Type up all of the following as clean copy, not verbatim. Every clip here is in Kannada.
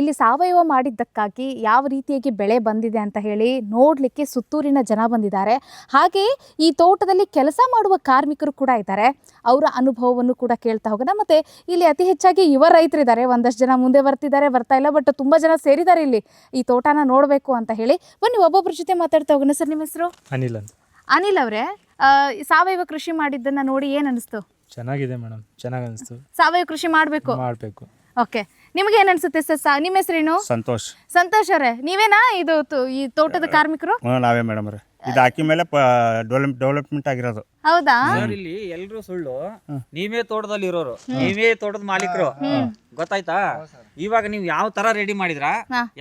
ಇಲ್ಲಿ ಸಾವಯವ ಮಾಡಿದ್ದಕ್ಕಾಗಿ ಯಾವ ರೀತಿಯಾಗಿ ಬೆಳೆ ಬಂದಿದೆ ಅಂತ ಹೇಳಿ ನೋಡಲಿಕ್ಕೆ ಸುತ್ತೂರಿನ ಜನ ಬಂದಿದ್ದಾರೆ. ಹಾಗೆ ಈ ತೋಟದಲ್ಲಿ ಕೆಲಸ ಮಾಡುವ ಕಾರ್ಮಿಕರು ಕೂಡ ಇದ್ದಾರೆ. ಅವರ ಅನುಭವವನ್ನು ಕೂಡ ಕೇಳ್ತಾ ಹೋಗೋಣ. ಮತ್ತು ಇಲ್ಲಿ ಅತಿ ಹೆಚ್ಚಾಗಿ ಯುವ ರೈತರಿದ್ದಾರೆ. ಒಂದಷ್ಟು ಜನ ಮುಂದೆ ಬರ್ತಾ ಇಲ್ಲ, ಬಟ್ ತುಂಬ ಜನ ಸೇರಿದ್ದಾರೆ ಇಲ್ಲಿ ಈ ತೋಟನ ನೋಡಬೇಕು ಅಂತ ಹೇಳಿ. ಬನ್ನಿ ಒಬ್ಬೊಬ್ಬರ ಜೊತೆ ಮಾತಾಡ್ತಾ ಹೋಗೋಣ. ಸರ್, ನಿಮ್ಮ ಹೆಸರು? ಅನಿಲ್ ಅಂತ. ಅನಿಲ್ ಅವರೇ, ಸಾವಯವ ಕೃಷಿ ಮಾಡಿದ್ದನ್ನು ನೋಡಿ ಏನು ಅನಿಸ್ತು? ಚೆನ್ನಾಗಿದೆ ಮೇಡಮ್, ಚೆನ್ನಾಗಿ ಅನಿಸ್ತು. ಸಾವಯವ ಕೃಷಿ ಮಾಡಬೇಕು. ಓಕೆ, ನಿಮ್ಗೆ ಏನ್ ಅನ್ಸುತ್ತೆ ಸರ್? ನಿಮ್ಮ ಹೆಸರೇನು? ಸಂತೋಷ್. ಸಂತೋಷ್ ಅವರೇ, ನೀವೇನಾ ಇದು ಈ ತೋಟದ ಕಾರ್ಮಿಕರು? ನಾವೇ ಮೇಡಮ್ ಅವ್ರೆ. ಇದು ಹಾಕಿ ಮೇಲೆ ಡೆವಲಪ್ಮೆಂಟ್ ಆಗಿರೋದು. ಹೌದಾ? ಇಲ್ಲಿ ಎಲ್ರು ಸುಳ್ಳು, ನೀವೇ ತೋಟದಲ್ಲಿ ಇರೋರು, ನೀವೇ ತೋಟದ ಮಾಲೀಕರು, ಗೊತ್ತಾಯ್ತಾ? ಇವಾಗ ನೀವು ಯಾವ ತರ ರೆಡಿ ಮಾಡಿದ್ರ,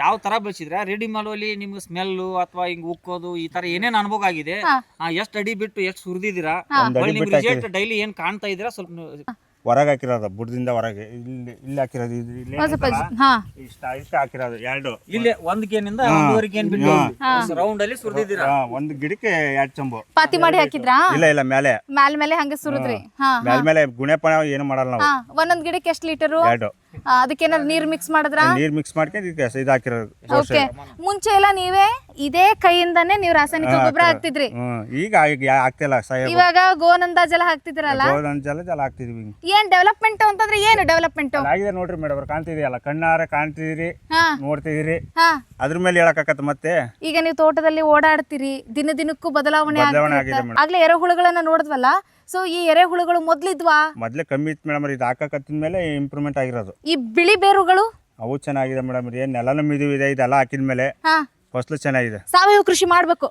ಯಾವ ತರ ಬೆಳೆಸಿದ್ರ, ರೆಡಿ ಮಾಡುವಲ್ಲಿ ನಿಮ್ಗೆ ಸ್ಮೆಲ್ ಅಥವಾ ಹಿಂಗ್ ಉಕ್ಕೋದು ಈ ತರ ಏನೇನ್ ಅನುಭವ ಆಗಿದೆ, ಎಷ್ಟ್ ಅಡಿ ಬಿಟ್ಟು ಎಷ್ಟ್ ಸುರಿದಿದ್ದೀರಾ, ನಿಮ್ಗೆ ರಿಸಲ್ಟ್ ಡೈಲಿ ಏನ್ ಕಾಣ್ತಾ ಇದೀರಾ ಸ್ವಲ್ಪ ಹೊರಗೆ ಹಾಕಿರೋದು, ಬುಡದಿಂದ ಹೊರಗೆ ಇಲ್ಲಿ ಹಾಕಿರೋದು, ಇಷ್ಟ ಹಾಕಿರೋದು ಎರಡು. ಇಲ್ಲಿ ಒಂದ್ ಗೇನಿಂದ ಒಂದೂವರೆ ಗೇನ್ ಬಿಟ್ಟು ರೌಂಡ್ ಅಲ್ಲಿ ಸುರಿದಿದ್ದೀರಾ. ಒಂದು ಗಿಡಕ್ಕೆ 2 ಚಂಬು ಪಾತಿ ಮಾಡಿ ಹಾಕಿದ್ರಾ? ಇಲ್ಲ ಮೇಲೆ ಮೇಲೆ ಹಂಗೆ ಸುರಿದ್ರಿ? ಮೇಲೆ ಗುಣಪಣ ಏನು ಮಾಡಲ್ಲ ನಾವು. ಒಂದೊಂದ್ ಗಿಡಕ್ಕೆ ಎಷ್ಟು ಲೀಟರು? 2. ಅದಕ್ಕೇನಾದ್ರು ನೀರ್ ಮಿಕ್ಸ್ ಮಾಡಿದ್ರಾ? ನೀರ್ ಮಿಕ್ಸ್ ಮಾಡ್ಕೊಂಡು ಇದು ಹಾಕಿರೋದು. ಓಕೆ, ಮುಂಚೆ ಎಲ್ಲ ನೀವೇ ಇದೇ ಕೈಯಿಂದಾನೇ ನೀವು ರಾಸಾಯನಿಕ ಗೊಬ್ಬರ ಹಾಕ್ತಿದ್ರಿ? ಈಗ ಆಗ್ತಿಲ್ಲ. ಇವಾಗ ಗೋನಂದ ಜಲ ಹಾಕ್ತಿದ್ರಲ್ಲ? ಜಲ ಹಾಕ್ತಿದ್ವಿ. ಏನ್ ಡೆವಲಪ್ಮೆಂಟ್ ಅಂತಂದ್ರೆ ಏನು ಡೆವಲಪ್ಮೆಂಟ್ ಆಗಿದೆ ನೋಡ್ರಿ ಮೇಡಮ್, ಕಾಣ್ತಿದೆಯಲ್ಲ, ಕಣ್ಣಾರ ಕಾಣ್ತಿದಿರಿ, ನೋಡ್ತಿದಿರಿ, ಅದ್ರ ಮೇಲೆ ಹೇಳಕ್ಕಾಗತ್ತ. ಮತ್ತೆ ಈಗ ನೀವು ತೋಟದಲ್ಲಿ ಓಡಾಡ್ತೀರಿ, ದಿನಕ್ಕೂ ಬದಲಾವಣೆ ಆಗಿದೆ. ಆಗ್ಲೇ ಎರೆಹುಳುಗಳನ್ನ ನೋಡಿದ್ವಲ್ಲ, ಸೊ ಈ ಎರೆಹುಳುಗಳು ಮೊದ್ಲಿದ್ವಾ? ಮೊದ್ಲೇ ಕಮ್ಮಿ ಇತ್ತು ಮೇಡಮ್, ಇದು ಹಾಕಕತ್ತಿದ ಮೇಲೆ ಇಂಪ್ರೂವ್ಮೆಂಟ್ ಆಗಿರೋದು. ಈ ಬಿಳಿ ಬೇರುಗಳು ಅವು ಚೆನ್ನಾಗಿದೆ ಮೇಡಮ್. ಏನ್ ನೆಲನ ಮಿದುವಿದೆ, ಇದೆಲ್ಲ ಹಾಕಿದ್ಮೇಲೆ ಫಸಲು ಚೆನ್ನಾಗಿದೆ. ಸಾವಯವ ಕೃಷಿ ಮಾಡ್ಬೇಕು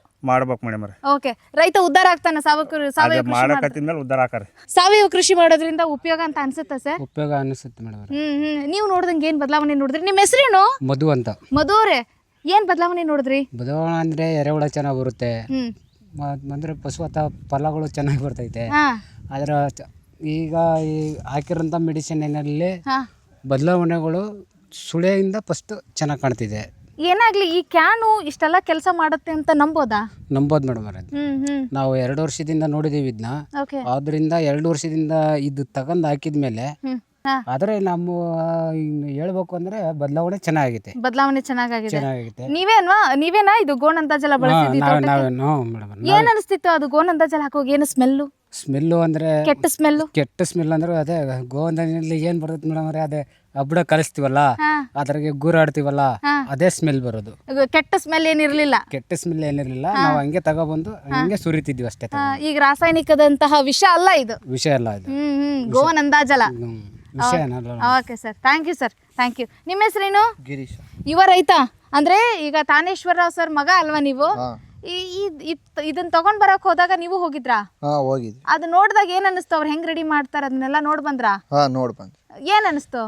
ಮೇಡಮ್. ಓಕೆ, ರೈತ ಉದ್ಧಾರ ಆಗ್ತಾನೆ ಸಾವಯವ ಮಾಡಕತ್ತಿದ್ಮೇಲೆ ಉದ್ಧಾರ ಆಕಾರ. ಸಾವಯವ ಕೃಷಿ ಮಾಡೋದ್ರಿಂದ ಉಪಯೋಗ ಅಂತ ಅನ್ಸುತ್ತಾ ಸರ್? ಉಪಯೋಗ ಅನಿಸುತ್ತೆ ಮೇಡಮ್. ನೀವು ನೋಡ್ದಂಗೆ ಏನ್ ಬದಲಾವಣೆ ನೋಡಿದ್ರಿ? ನಿಮ್ಮ ಹೆಸರೇನು? ಮಧು ಅಂತ. ಮಧು ಅವರೇ, ಏನ್ ಬದಲಾವಣೆ ನೋಡಿದ್ರಿ? ಬದಲಾವಣೆ ಅಂದ್ರೆ ಎರೆಹುಳ ಚೆನ್ನಾಗಿ ಬರುತ್ತೆ, ಅಂದ್ರೆ ಪಶು ಅಥವಾ ಫಲಗಳು ಚೆನ್ನಾಗಿ ಬರ್ತೈತೆ. ಅದರ ಈಗ ಈ ಹಾಕಿರೋಂಥ ಮೆಡಿಸಿನಲ್ಲಿ ಬದಲಾವಣೆಗಳು ಸುಳಿಯಿಂದ ಫಸ್ಟ್ ಚೆನ್ನಾಗಿ ಕಾಣ್ತಿದೆ. ಏನಾಗ್ಲಿ, ಈ ಕ್ಯಾನು ಇಷ್ಟೆಲ್ಲ ಕೆಲಸ ಮಾಡುತ್ತೆ ಅಂತ ನಂಬೋದಾ? ನಂಬೋದು ಮೇಡಮ್. ನಾವು 2 ವರ್ಷದಿಂದ ನೋಡಿದೀವಿ ಇದನ್ನ. ಆದ್ರಿಂದ 2 ವರ್ಷದಿಂದ ಇದು ತಗೊಂಡ್ ಹಾಕಿದ್ಮೇಲೆ ಆದ್ರೆ ನಮ್ಮ ಹೇಳ್ಬೇಕು ಅಂದ್ರೆ ಬದಲಾವಣೆ ಚೆನ್ನಾಗೈತೆ. ಚೆನ್ನಾಗಿದೆ. ನೀವೇನಾ ಇದು ಗೋನಂದ ಜಲ ಬಳಸಿದ್ರಿ? ಏನ್ ಅನಿಸ್ತಿತ್ತು ಅದು ಗೋನಂದ ಜಲ ಹಾಕೋಗಿ? ಏನು ಸ್ಮೆಲ್ಲು ಅಂದ್ರೆ ಕೆಟ್ಟ ಸ್ಮೆಲ್ ಅಂದ್ರೆ ಅದೇ ಗೋವಂದಲ್ಲಿ ಏನ್ ಬರ್ತೈತಿ ಮೇಡಮ್ ಅವ್ರೆ, ಅದೇ ಹಬ್ಬಡ ಕಲಿಸ್ತೀವಲ್ಲ, ಅದ್ರಾಗೆ ಗೂರಾಡ್ತೀವಲ್ಲ, ಅದೇ ಸ್ಮೆಲ್ ಬರೋದು. ಕೆಟ್ಟ ಸ್ಮೆಲ್ ಏನಿರ್ಲಿಲ್ಲ. ನಾವು ಹಂಗೆ ತಗೊಬಂದು ಹಂಗೆ ಸುರಿತಿದ್ವಿ ಅಷ್ಟೇ. ಈಗ ರಾಸಾಯನಿಕದಂತಹ ವಿಷ ಅಲ್ಲ ಇದು. ಗೋನಂದ ಜಲ. Okay sir, thank you sir, thank you. ನಿಮ್ಮ ಹೆಸರೇನು? ಗಿರೀಶ್. ಯುವ ರೈತ ಅಂದ್ರೆ ಈಗ ತಾನೇಶ್ವರರಾವ್ ಸರ್ ಮಗ ಅಲ್ವಾ ನೀವು? ಇದನ್ನ ತಗೊಂಡ್ ಬರಕ್ ಹೋದಾಗ ನೀವು ಹೋಗಿದ್ರಾ? ಹೋಗಿದ್ವಿ. ಅದು ನೋಡಿದಾಗ ಏನ್ ಅನಿಸ್ತು? ಅವ್ರು ಹೆಂಗ್ ರೆಡಿ ಮಾಡ್ತಾರ ಅದನ್ನೆಲ್ಲ ನೋಡ್ ಬಂದ್ರಾ? ನೋಡ್ ಬಂದ್. ಏನ್ ಅನಿಸ್ತು?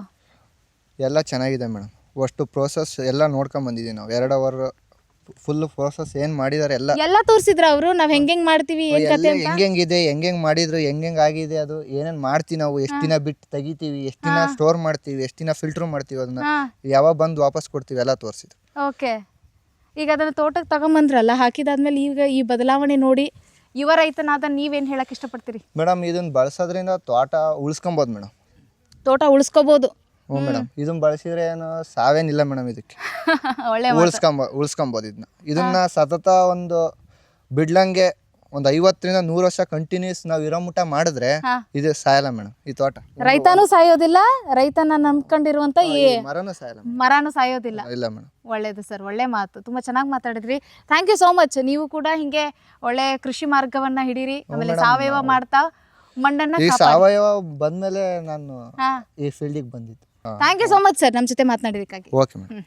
ಎಲ್ಲ ಚೆನ್ನಾಗಿದೆ ಮೇಡಮ್. ಅಷ್ಟು ಪ್ರೋಸೆಸ್ ಎಲ್ಲ ನೋಡ್ಕೊಂಡ್ ಬಂದಿದ್ದೀವಿ ನಾವು. 2 ಅವರ್ ಫುಲ್ ಪ್ರೋಸೆಸ್ ಏನ್ ಮಾಡಿದಾರೆ ಎಲ್ಲ ತೋರಿಸಿದ್ರ ಅವರು? ನಾವ್ ಹೆಂಗ್ ಮಾಡ್ತೀವಿ, ಹೆಂಗಿದೆ, ಹೆಂಗ್ ಮಾಡಿದ್ರು, ಹೆಂಗ್ ಆಗಿದೆ, ಅದು ಏನೇನ್ ಮಾಡ್ತೀವಿ ನಾವು, ಎಷ್ಟ್ ದಿನ ಬಿಟ್ಟು ತೆಗಿತೀವಿ, ಎಷ್ಟ್ ದಿನ ಸ್ಟೋರ್ ಮಾಡ್ತೀವಿ, ಎಷ್ಟ್ ದಿನ ಫಿಲ್ಟರ್ ಮಾಡ್ತೀವಿ, ಅದನ್ನ ಯಾವಾಗ ಬಂದು ವಾಪಸ್ ಕೊಡ್ತೀವಿ, ಎಲ್ಲ ತೋರಿಸಿದ್ರು. ಓಕೆ, ಈಗ ಅದನ್ನ ತೋಟಕ್ಕೆ ತಗೊಂಬಂದ್ರಲ್ಲ, ಹಾಕಿದಾದ್ಮೇಲೆ ಈಗ ಈ ಬದಲಾವಣೆ ನೋಡಿ ಯುವ ರೈತನಾದ ನೀವೇನ್ ಹೇಳಕ್ ಇಷ್ಟಪಡ್ತೀರಿ? ಮೇಡಮ್, ಇದನ್ನ ಬಳಸೋದ್ರಿಂದ ತೋಟ ಉಳಿಸ್ಕೊಬೋದು ಮೇಡಮ್. ತೋಟ ಉಳಿಸ್ಕೋಬಹುದು. ಮೇಡಮ್, ಇದನ್ನ ಬಳಸಿದ್ರೆ ಏನು ಸಾವೇನಿಲ್ಲ ಮೇಡಮ್. ಇದಕ್ಕೆ ಉಳಿಸ್ಕೊಬೋದು. ಇದನ್ನ ಸತತ ಒಂದು ಬಿಡ್ಲಂಗೆ ಒಂದು 50ರಿಂದ 100 ವರ್ಷ ಕಂಟಿನ್ಯೂಸ್ ನಾವು ಇರೋ ಮುಟ್ಟ ಮಾಡಿದ್ರೆ ಇದು ಸಾಯಲ್ಲ ಮೇಡಮ್. ಈ ತೋಟ ರೈತನೂ ಸಾಯೋದಿಲ್ಲ, ರೈತನ ನಂಬ್ಕೊಂಡಿರುವಂತ ಮರನೂ ಸಾಯೋದಿಲ್ಲ. ಇಲ್ಲ ಮೇಡಮ್. ಒಳ್ಳೇದು ಸರ್, ಒಳ್ಳೆ ಮಾತು, ತುಂಬಾ ಚೆನ್ನಾಗಿ ಮಾತಾಡಿದ್ರಿ. Thank you so much. ನೀವು ಕೂಡ ಹಿಂಗೆ ಒಳ್ಳೆ ಕೃಷಿ ಮಾರ್ಗವನ್ನ ಹಿಡೀರಿ, ಆಮೇಲೆ ಸಾವಯವ ಮಾಡ್ತಾ ಮಣ್ಣನ್ನ ಈ ಸಾವಯವ ಬಂದ್ಮೇಲೆ ನಾನು ಈ ಫೀಲ್ಡಿಗೆ ಬಂದಿದ್ದು. Thank you so much sir, ನಮ್ಮ ಜೊತೆ ಮಾತನಾಡಿದಕ್ಕಾಗಿ. Okay madam.